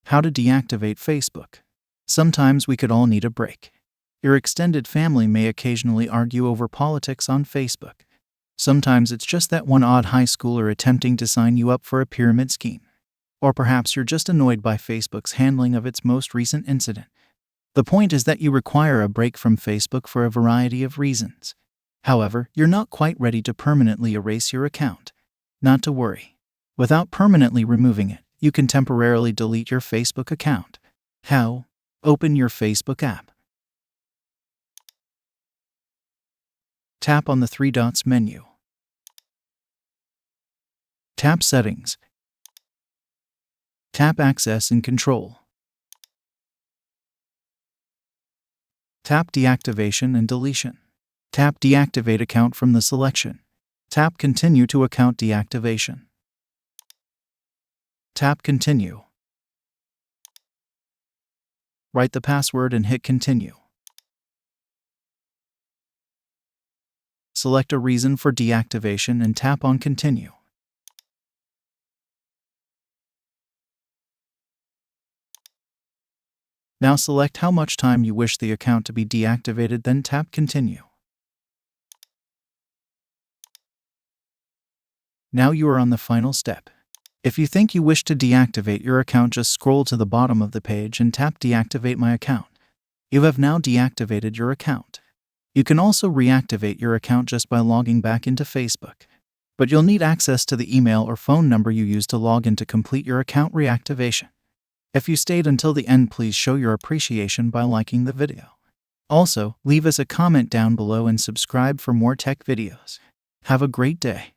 How to deactivate Facebook. Sometimes we could all need a break. Your extended family may occasionally argue over politics on Facebook. Sometimes it's just that one odd high schooler attempting to sign you up for a pyramid scheme. Or perhaps you're just annoyed by Facebook's handling of its most recent incident. The point is that you require a break from Facebook for a variety of reasons. However, you're not quite ready to permanently erase your account. Not to worry. Without permanently removing it, you can temporarily delete your Facebook account. How? Open your Facebook app. Tap on the three dots menu. Tap Settings. Tap Access and Control. Tap Deactivation and Deletion. Tap Deactivate Account from the selection. Tap Continue to Account Deactivation. Tap Continue. Write the password and hit Continue. Select a reason for deactivation and tap on Continue. Now select how much time you wish the account to be deactivated, then tap Continue. Now you are on the final step. If you think you wish to deactivate your account, just scroll to the bottom of the page and tap Deactivate My Account. You have now deactivated your account. You can also reactivate your account just by logging back into Facebook. But you'll need access to the email or phone number you used to log in to complete your account reactivation. If you stayed until the end, please show your appreciation by liking the video. Also, leave us a comment down below and subscribe for more tech videos. Have a great day.